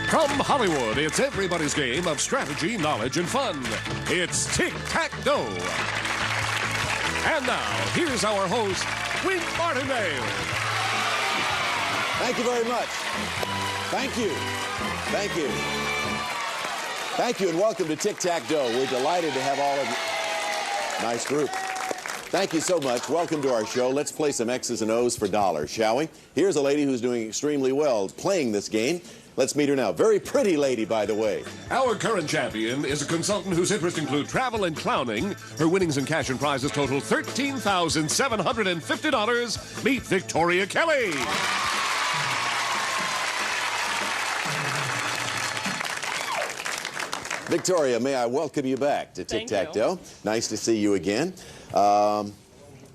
From Hollywood, it's everybody's game of strategy, knowledge, and fun. It's Tic-Tac-Toe. And now, here's our host, Wink Martindale. Thank you very much. Thank you. Thank you. Thank you, and welcome to Tic-Tac-Toe. We're delighted to have all of you. Nice group. Thank you so much. Welcome to our show. Let's play some X's and O's for dollars, shall we? Here's a lady who's doing extremely well playing this game. Let's meet her now. Very pretty lady, by the way. Our current champion is a consultant whose interests include travel and clowning. Her winnings in cash and prizes total $13,750. Meet Victoria Kelly. Victoria, may I welcome you back to Tic-Tac-Toe. Nice to see you again.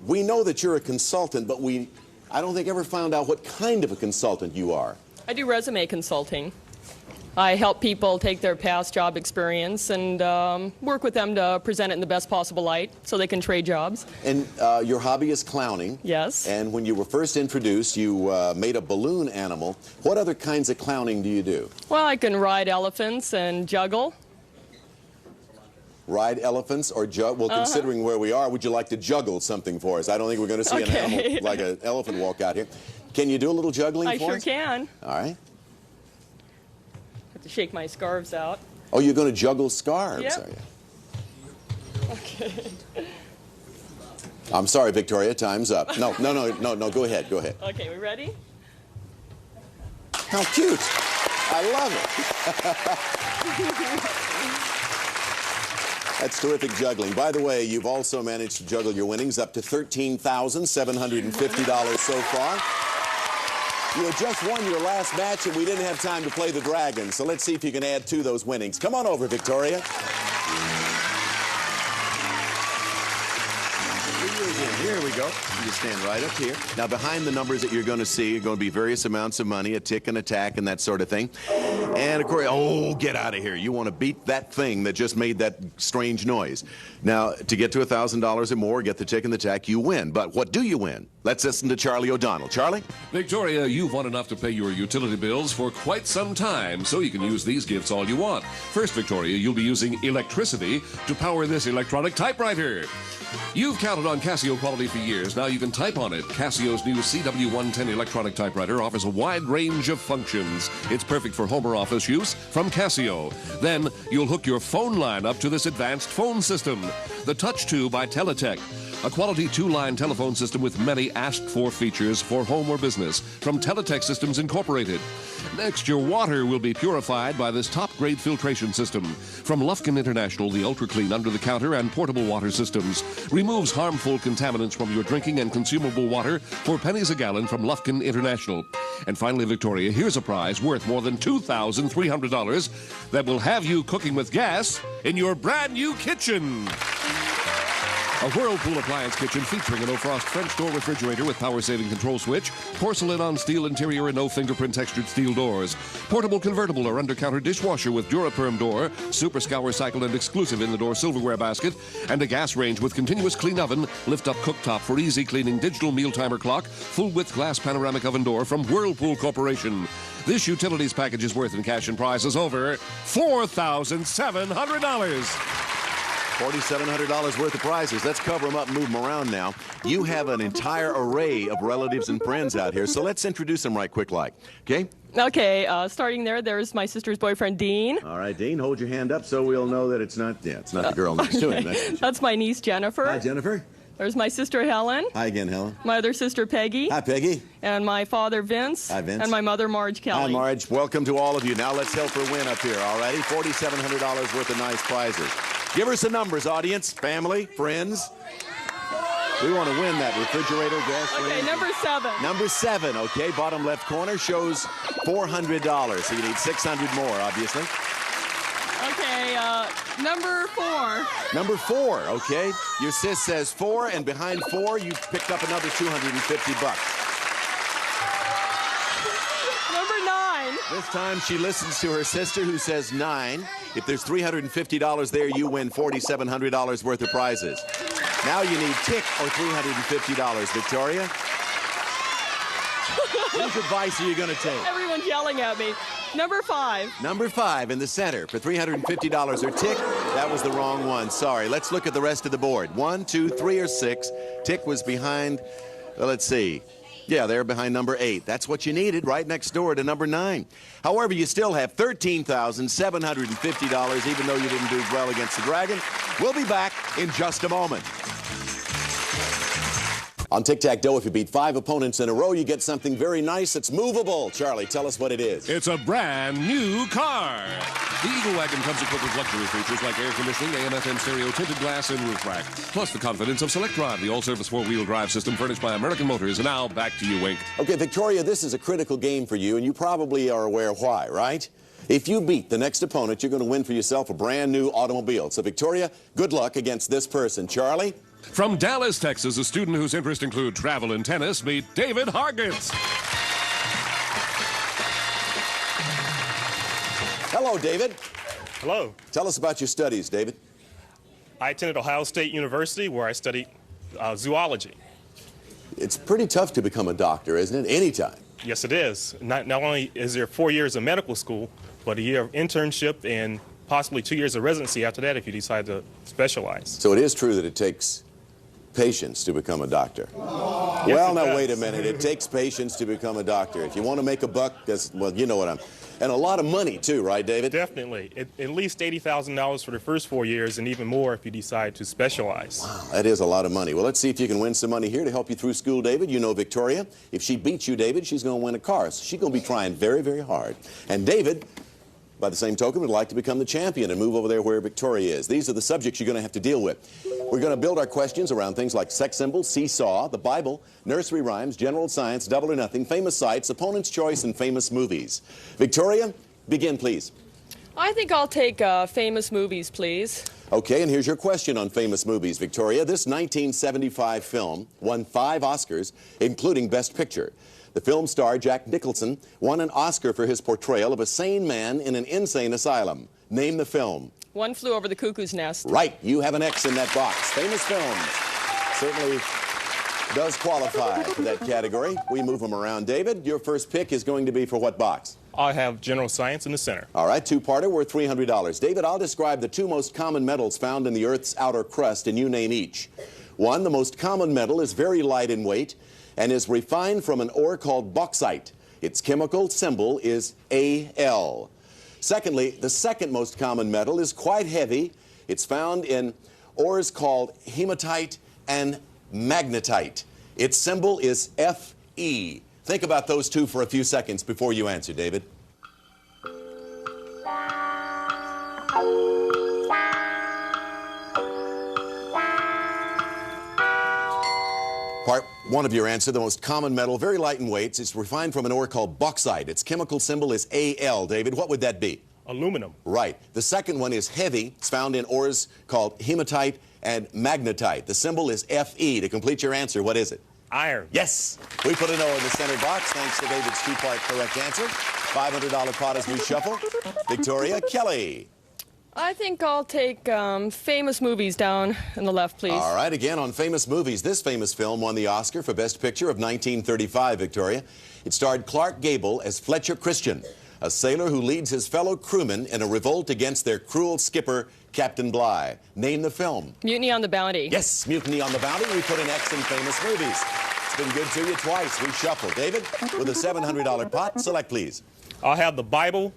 We know that you're a consultant, but I don't think ever found out what kind of a consultant you are. I do resume consulting. I help people take their past job experience and work with them to present it in the best possible light so they can trade jobs. And your hobby is clowning. Yes. And when you were first introduced, you made a balloon animal. What other kinds of clowning do you do? Well, I can ride elephants and juggle. Ride elephants or juggle? Well, considering where we are, would you like to juggle something for us? I don't think we're going to see an animal like an elephant walk out here. Can you do a little juggling for us? I sure can. All right. Have to shake my scarves out. Oh, you're going to juggle scarves, Yep. are you? Okay. I'm sorry, Victoria, time's up. No, go ahead, go ahead. Okay, we ready? How cute. I love it. That's terrific juggling. By the way, you've also managed to juggle your winnings up to $13,750 so far. You had just won your last match, and we didn't have time to play the dragon, so let's see if you can add to those winnings. Come on over, Victoria. Here we go. You stand right up here. Now, behind the numbers that you're going to see are going to be various amounts of money, a tick and a tack and that sort of thing. And, of course, oh, get out of here. You want to beat that thing that just made that strange noise. Now, to get to $1,000 or more, get the tick and the tack, you win. But what do you win? Let's listen to Charlie O'Donnell. Charlie? Victoria, you've won enough to pay your utility bills for quite some time, so you can use these gifts all you want. First, Victoria, you'll be using electricity to power this electronic typewriter. You've counted on Casio quality for years. Now you can type on it. Casio's new CW110 electronic typewriter offers a wide range of functions. It's perfect for home or office use from Casio. Then you'll hook your phone line up to this advanced phone system. The Touch 2 by Teletech. A quality two-line telephone system with many asked-for features for home or business from Teletech Systems Incorporated. Next, your water will be purified by this top-grade filtration system. From Lufkin International, the ultra-clean under-the-counter and portable water systems removes harmful contaminants from your drinking and consumable water for pennies a gallon from Lufkin International. And finally, Victoria, here's a prize worth more than $2,300 that will have you cooking with gas in your brand-new kitchen. A Whirlpool appliance kitchen featuring a no-frost French door refrigerator with power-saving control switch, porcelain on steel interior and no fingerprint textured steel doors, portable convertible or under-counter dishwasher with Duraperm door, super scour cycle and exclusive in-the-door silverware basket, and a gas range with continuous clean oven, lift-up cooktop for easy cleaning, digital meal timer clock, full-width glass panoramic oven door from Whirlpool Corporation. This utilities package is worth in cash and prizes over $4,700. $4,700 worth of prizes. Let's cover them up and move them around now. You have an entire array of relatives and friends out here, so let's introduce them right quick like. Okay? Okay, starting there's my sister's boyfriend, Dean. All right, Dean, hold your hand up so we'll know that it's not the girl next to him. That's my niece, Jennifer. Hi, Jennifer. There's my sister, Helen. Hi again, Helen. My other sister, Peggy. Hi, Peggy. And my father, Vince. Hi, Vince. And my mother, Marge Kelly. Hi, Marge. Welcome to all of you. Now let's help her win up here, all righty? $4,700 worth of nice prizes. Give her some numbers, audience, family, friends. We want to win that refrigerator, gas range. Okay, number 7. Number 7, okay. Bottom left corner shows $400. So you need 600 more, obviously. Okay, number 4. Number 4, okay. Your sis says 4, and behind 4, you've picked up another $250. Number 9. This time she listens to her sister who says 9. If there's $350 there, you win $4,700 worth of prizes. Now you need tick or $350, Victoria. Whose advice are you going to take? Everyone's yelling at me. Number 5. Number 5 in the center for $350 or Tick. That was the wrong one. Sorry. Let's look at the rest of the board. 1, 2, 3, or 6. Tick was behind, well, let's see. Yeah, they're behind number 8. That's what you needed, right next door to number 9. However, you still have $13,750, even though you didn't do well against the Dragon. We'll be back in just a moment. On Tic-Tac-Dough, if you beat 5 opponents in a row, you get something very nice that's movable. Charlie, tell us what it is. It's a brand new car. The Eagle Wagon comes equipped with luxury features like air conditioning, AM/FM stereo, tinted glass, and roof rack. Plus the confidence of Select Drive, the all-service four-wheel drive system furnished by American Motors. And now, back to you, Wink. Okay, Victoria, this is a critical game for you, and you probably are aware why, right? If you beat the next opponent, you're going to win for yourself a brand new automobile. So, Victoria, good luck against this person. Charlie? From Dallas, Texas, a student whose interests include travel and tennis, meet David Hargitz. Hello, David. Hello. Tell us about your studies, David. I attended Ohio State University where I studied zoology. It's pretty tough to become a doctor, isn't it? Anytime. Yes, it is. Not only is there 4 years of medical school, but a year of internship and possibly 2 years of residency after that if you decide to specialize. So it is true that it takes patience to become a doctor. Well, now, wait a minute. It takes patience to become a doctor. If you want to make a buck, well, you know what I'm... And a lot of money, too, right, David? Definitely. At least $80,000 for the first 4 years and even more if you decide to specialize. Wow, that is a lot of money. Well, let's see if you can win some money here to help you through school, David. You know Victoria. If she beats you, David, she's going to win a car. So she's going to be trying very, very hard. And David, by the same token, would like to become the champion and move over there where Victoria is. These are the subjects you're going to have to deal with. We're going to build our questions around things like sex symbols, seesaw, the Bible, nursery rhymes, general science, double or nothing, famous sites, opponent's choice, and famous movies. Victoria, begin, please. I think I'll take famous movies, please. Okay, and here's your question on famous movies, Victoria. This 1975 film won 5 Oscars, including Best Picture. The film star, Jack Nicholson, won an Oscar for his portrayal of a sane man in an insane asylum. Name the film. One Flew Over the Cuckoo's Nest. Right. You have an X in that box. Famous films. Certainly does qualify for that category. We move them around. David, your first pick is going to be for what box? I have general science in the center. All right, two-parter worth $300. David, I'll describe the 2 most common metals found in the Earth's outer crust, and you name each. 1, the most common metal is very light in weight and is refined from an ore called bauxite. Its chemical symbol is Al. Secondly, the second most common metal is quite heavy. It's found in ores called hematite and magnetite. Its symbol is Fe. Think about those 2 for a few seconds before you answer, David. Part 1 of your answer, the most common metal, very light in weight. It's refined from an ore called bauxite. Its chemical symbol is Al. David, what would that be? Aluminum. Right. The second one is heavy. It's found in ores called hematite and magnetite. The symbol is Fe. To complete your answer, what is it? Iron. Yes. We put an O in the center box thanks to David's 2-part correct answer. $500 pot as we shuffle. Victoria, Kelly. I think I'll take famous movies down in the left, please. All right, again on famous movies. This famous film won the Oscar for Best Picture of 1935, Victoria. It starred Clark Gable as Fletcher Christian, a sailor who leads his fellow crewmen in a revolt against their cruel skipper, Captain Bligh. Name the film. Mutiny on the Bounty. Yes, Mutiny on the Bounty. We put an X in famous movies. It's been good to you twice. We shuffle. David, with a $700 pot, select, please. I'll have the Bible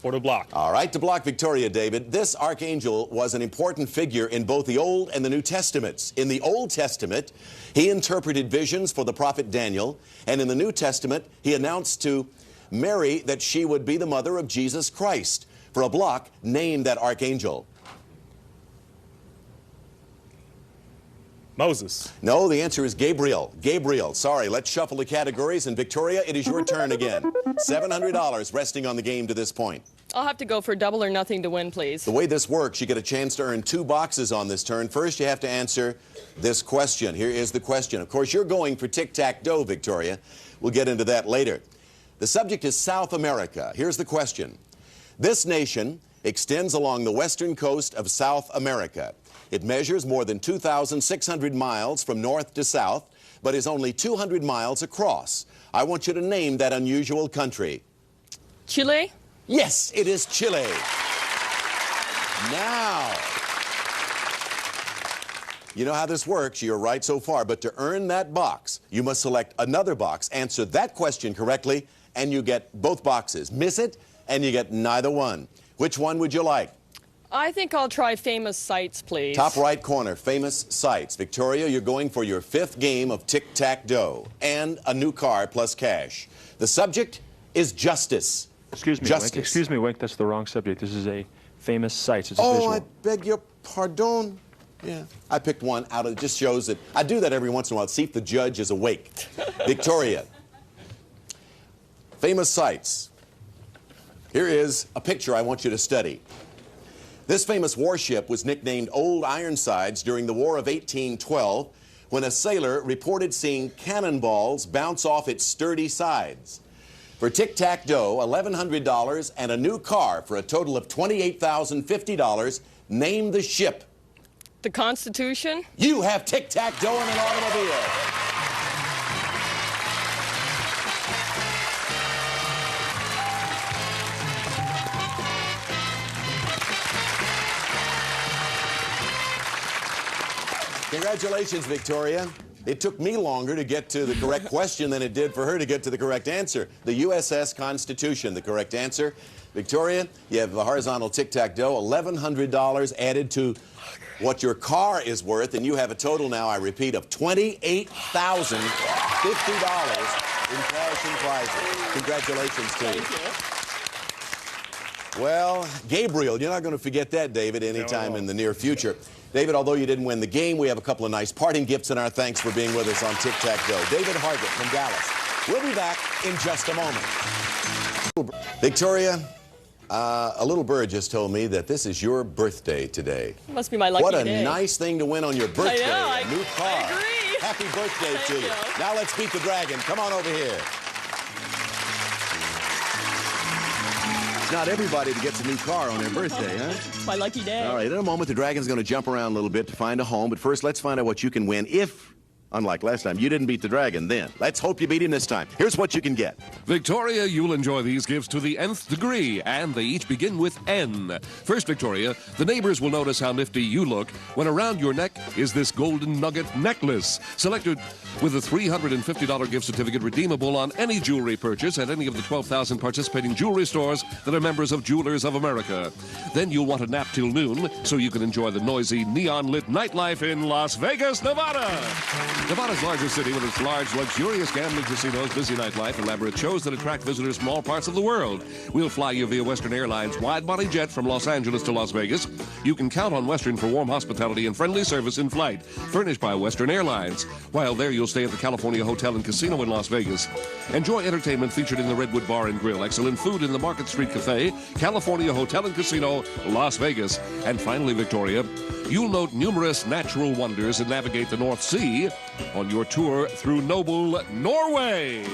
for the block. All right, to block Victoria, David, this archangel was an important figure in both the Old and the New Testaments. In the Old Testament, he interpreted visions for the prophet Daniel, and in the New Testament, he announced to Mary that she would be the mother of Jesus Christ. For a block, name that archangel. Moses. No, the answer is Gabriel. Gabriel. Sorry, let's shuffle the categories, and Victoria, it is your turn again. $700 resting on the game to this point. I'll have to go for double or nothing to win, please. The way this works, you get a chance to earn 2 boxes on this turn. First, you have to answer this question. Here is the question. Of course, you're going for tic-tac-toe, Victoria. We'll get into that later. The subject is South America. Here's the question. This nation extends along the western coast of South America. It measures more than 2,600 miles from north to south. but is only 200 miles across. I want you to name that unusual country. Chile? Yes, it is Chile. Now, you know how this works. You're right so far, but to earn that box, you must select another box, answer that question correctly, and you get both boxes. Miss it, and you get neither one. Which one would you like? I think I'll try famous sites, please. Top right corner, famous sites. Victoria, you're going for your 5th game of tic-tac-toe and a new car plus cash. The subject is justice. Excuse me, Justice. Wink. Excuse me, Wink. That's the wrong subject. This is a famous site. It's a Oh, visual. I beg your pardon. Yeah, I picked one out of it. Just shows that I do that every once in a while. See if the judge is awake. Victoria. Famous sites. Here is a picture I want you to study. This famous warship was nicknamed Old Ironsides during the War of 1812 when a sailor reported seeing cannonballs bounce off its sturdy sides. For tic-tac-toe, $1,100 and a new car for a total of $28,050, name the ship. The Constitution? You have tic-tac-toe in an automobile. Congratulations, Victoria. It took me longer to get to the correct question than it did for her to get to the correct answer. The USS Constitution, the correct answer. Victoria, you have the horizontal tic-tac-toe, $1,100 added to what your car is worth, and you have a total now, I repeat, of $28,050 in cash and prizes. Congratulations to you. Thank you. Well, Gabriel, you're not going to forget that, David, anytime in the near future. David, although you didn't win the game, we have a couple of nice parting gifts and our thanks for being with us on Tic-Tac-Toe. David Hargett from Dallas. We'll be back in just a moment. Victoria, a little bird just told me that this is your birthday today. Must be my lucky day. What a nice thing to win on your birthday. I know, a new car. I agree. Happy birthday Thank to you. you. Now let's beat the dragon. Come on over here. It's not everybody that gets a new car on their birthday, huh? It's my lucky day. All right, in a moment, the dragon's going to jump around a little bit to find a home. But first, let's find out what you can win if, unlike last time, you didn't beat the dragon then. Let's hope you beat him this time. Here's what you can get. Victoria, you'll enjoy these gifts to the nth degree, and they each begin with N. First, Victoria, the neighbors will notice how nifty you look when around your neck is this golden nugget necklace, selected with a $350 gift certificate redeemable on any jewelry purchase at any of the 12,000 participating jewelry stores that are members of Jewelers of America. Then you'll want to nap till noon so you can enjoy the noisy, neon-lit nightlife in Las Vegas, Nevada. Nevada's largest city with its large, luxurious gambling casinos, busy nightlife, elaborate shows that attract visitors from all parts of the world. We'll fly you via Western Airlines wide-body jet from Los Angeles to Las Vegas. You can count on Western for warm hospitality and friendly service in flight, furnished by Western Airlines. While there, you'll stay at the California Hotel and Casino in Las Vegas. Enjoy entertainment featured in the Redwood Bar and Grill, excellent food in the Market Street Cafe, California Hotel and Casino, Las Vegas. And finally, Victoria, you'll note numerous natural wonders and navigate the North Sea on your tour through noble Norway.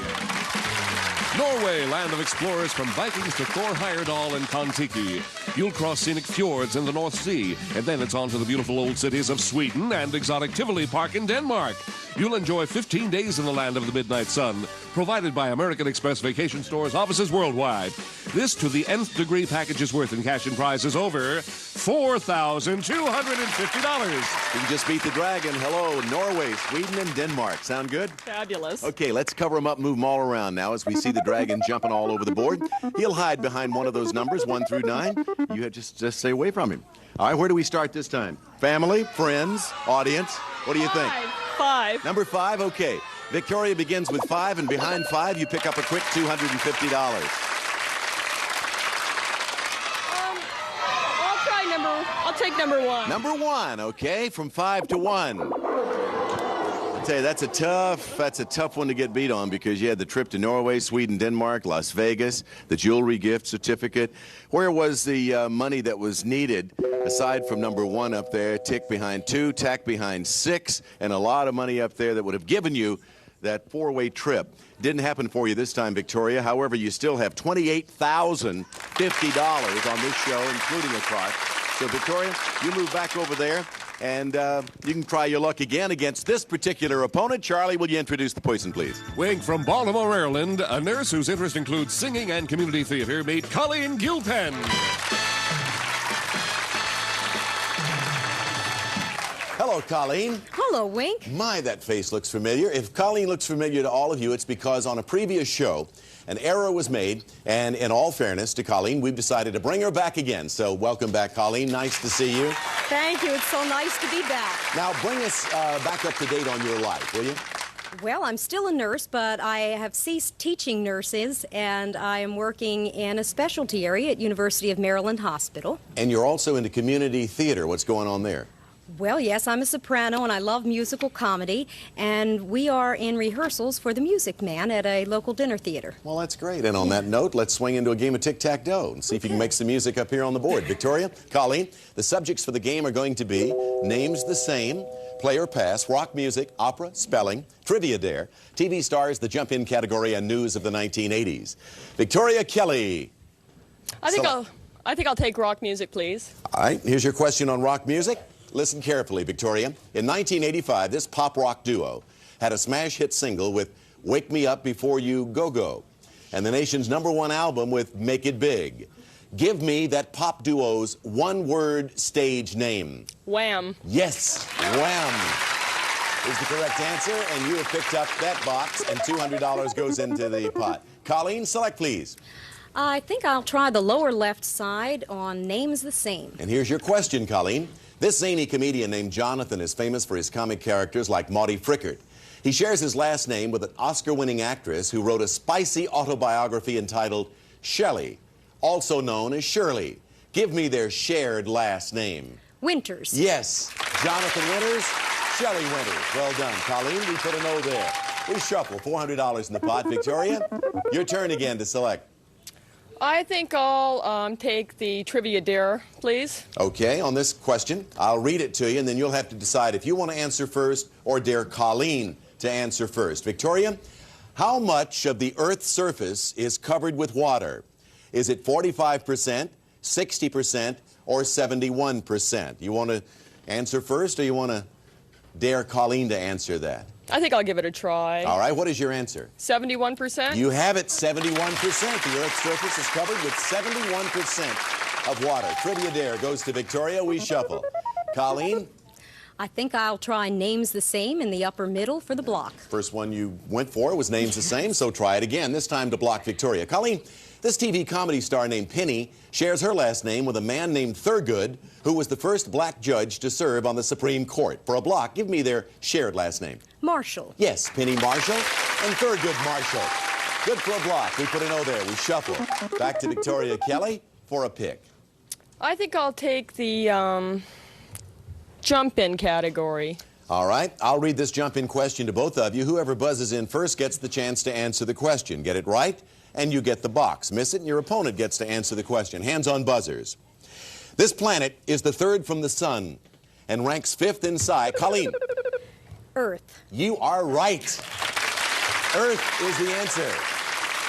Norway, land of explorers from Vikings to Thor Heyerdahl and Kon-Tiki. You'll cross scenic fjords in the North Sea, and then it's on to the beautiful old cities of Sweden and exotic Tivoli Park in Denmark. You'll enjoy 15 days in the land of the midnight sun, provided by American Express Vacation Stores offices worldwide. This to the nth degree package is worth in cash and prizes over $4,250. You can just beat the dragon. Hello, Norway, Sweden, and Denmark. Sound good? Fabulous. Okay, let's cover them up, move them all around now as we see the dragon jumping all over the board. He'll hide behind one of those numbers, 1 through 9. You have just stay away from him. All right, where do we start this time? Family, friends, audience? What do you think? 5. Number 5, okay. Victoria begins with 5, and behind 5, you pick up a quick $250. I'll take number 1. Number 1, okay, from 5 to 1. I'll tell you, that's a tough one to get beat on because you had the trip to Norway, Sweden, Denmark, Las Vegas, the jewelry gift certificate. Where was the money that was needed aside from number 1 up there? Tick behind 2, tack behind 6, and a lot of money up there that would have given you that 4-way trip. Didn't happen for you this time, Victoria. However, you still have $28,050 on this show, including a car. So, Victoria, you move back over there. And you can try your luck again against this particular opponent. Charlie, will you introduce the person, please? Weighing from Baltimore, Maryland, a nurse whose interest includes singing and community theater, meet Colleen Gilpen. Hello, Colleen. Hello, Wink. My, that face looks familiar. If Colleen looks familiar to all of you, it's because on a previous show, an error was made, and in all fairness to Colleen, we've decided to bring her back again. So welcome back, Colleen. Nice to see you. Thank you. It's so nice to be back. Now, bring us back up to date on your life, will you? Well, I'm still a nurse, but I have ceased teaching nurses, and I am working in a specialty area at University of Maryland Hospital. And you're also into community theater. What's going on there? Well, yes, I'm a soprano, and I love musical comedy, and we are in rehearsals for The Music Man at a local dinner theater. Well, that's great. And on that note, let's swing into a game of tic-tac-toe and see if you can make some music up here on the board. Victoria, Colleen, the subjects for the game are going to be names the same, play or pass, rock music, opera, spelling, trivia dare, TV stars, the jump-in category, and news of the 1980s. Victoria Kelly. I think I'll take rock music, please. All right, here's your question on rock music. Listen carefully, Victoria. In 1985, this pop rock duo had a smash hit single with Wake Me Up Before You Go Go, and the nation's #1 album with Make It Big. Give me that pop duo's one-word stage name. Wham. Yes, Wham is the correct answer, and you have picked up that box, and $200 goes into the pot. Colleen, select, please. I think I'll try the lower left side on names the same. And here's your question, Colleen. This zany comedian named Jonathan is famous for his comic characters like Monty Frickert. He shares his last name with an Oscar-winning actress who wrote a spicy autobiography entitled Shelley, also known as Shirley. Give me their shared last name. Winters. Yes, Jonathan Winters, Shelley Winters. Well done, Colleen. We put an O there. We shuffle $400 in the pot. Victoria, your turn again to select. I think I'll take the trivia dare, please. Okay, on this question, I'll read it to you, and then you'll have to decide if you want to answer first or dare Colleen to answer first. Victoria, how much of the Earth's surface is covered with water? Is it 45%, 60%, or 71%? You want to answer first, or you want to dare Colleen to answer that? I think I'll give it a try. All right, what is your answer? 71%? You have it, 71%. The Earth's surface is covered with 71% of water. Trivia dare goes to Victoria. We shuffle. Colleen? I think I'll try names the same in the upper middle for the block. First one you went for was names the same, so try it again, this time to block Victoria. Colleen, this TV comedy star named Penny shares her last name with a man named Thurgood, who was the first black judge to serve on the Supreme Court. For a block, give me their shared last name. Marshall. Yes, Penny Marshall and Thurgood Marshall. Good for a block. We put an O there. We shuffle. Back to Victoria Kelly for a pick. I think I'll take the jump-in category. All right, I'll read this jump-in question to both of you. Whoever buzzes in first gets the chance to answer the question. Get it right, and you get the box. Miss it, and your opponent gets to answer the question. Hands on buzzers. This planet is the third from the sun and ranks 5th in size. Colleen. Earth. You are right. Earth is the answer.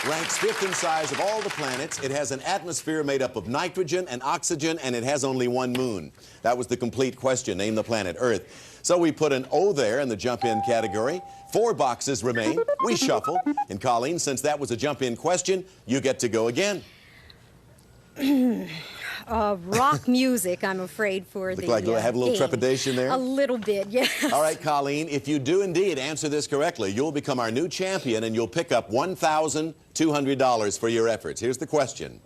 Ranks 5th in size of all the planets. It has an atmosphere made up of nitrogen and oxygen, and it has only one moon. That was the complete question. Name the planet Earth. So we put an O there in the jump-in category. 4 boxes remain. We shuffle. And Colleen, since that was a jump-in question, you get to go again. Rock music, I'm afraid, for the Look like I have a little game. trepidation there? A little bit, yes. All right, Colleen, if you do indeed answer this correctly, you'll become our new champion, and you'll pick up $1,200 for your efforts. Here's the question.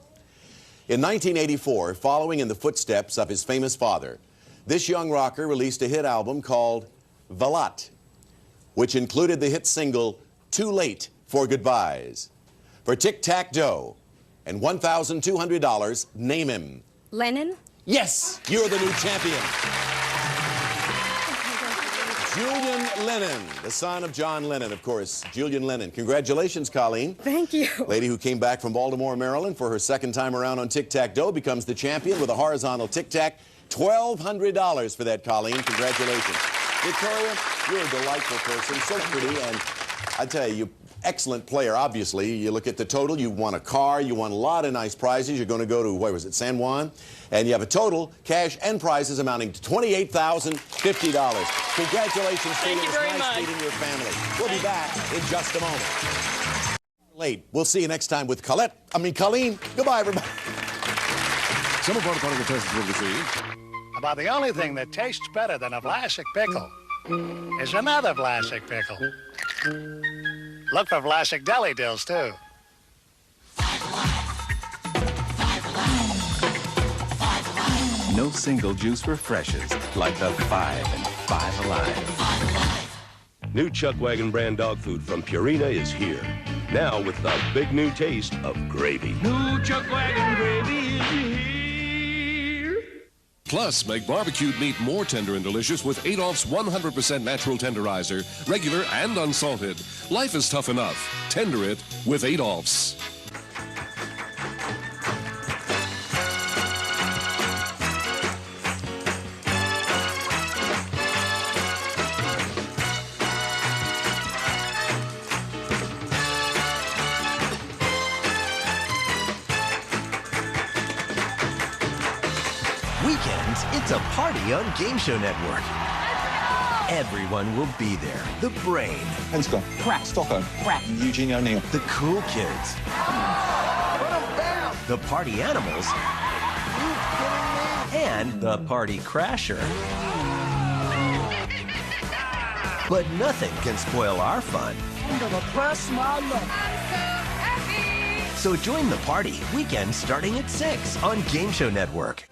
In 1984, following in the footsteps of his famous father, this young rocker released a hit album called Valat, which included the hit single Too Late for Goodbyes. For tic-tac-toe and $1,200, name him. Lennon? Yes, you're the new champion. Julian Lennon, the son of John Lennon, of course. Julian Lennon. Congratulations, Colleen. Thank you. Lady who came back from Baltimore, Maryland for her second time around on tic-tac-toe becomes the champion with a horizontal tic-tac. $1,200 for that, Colleen. Congratulations. Victoria, you're a delightful person, so pretty, and I tell you, excellent player, obviously. You look at the total, you won a car, you won a lot of nice prizes. You're going to go to, what was it, San Juan? And you have a total, cash and prizes amounting to $28,050. Congratulations to you. Thank you very It's nice much. meeting your family. We'll be back in just a moment. Late. We'll see you next time with Colleen. Goodbye, everybody. Some of our contestants will receive About the only thing that tastes better than a Vlasic pickle is another Vlasic pickle. Look for Vlasic deli dills, too. No single juice refreshes like the 5 and 5 Alive. New Chuck Wagon brand dog food from Purina is here. Now with the big new taste of gravy. New Chuck Wagon gravy is here. Plus, make barbecued meat more tender and delicious with Adolph's 100% natural tenderizer, regular and unsalted. Life is tough enough. Tender it with Adolph's. Weekends, it's a party on Game Show Network. Everyone will be there. The Brain. Pentagon. Crack. Stockholm. Crack. Eugene O'Neill. The Cool Kids. The Party Animals. And the Party Crasher. But nothing can spoil our fun. So join the party, weekends starting at 6 on Game Show Network.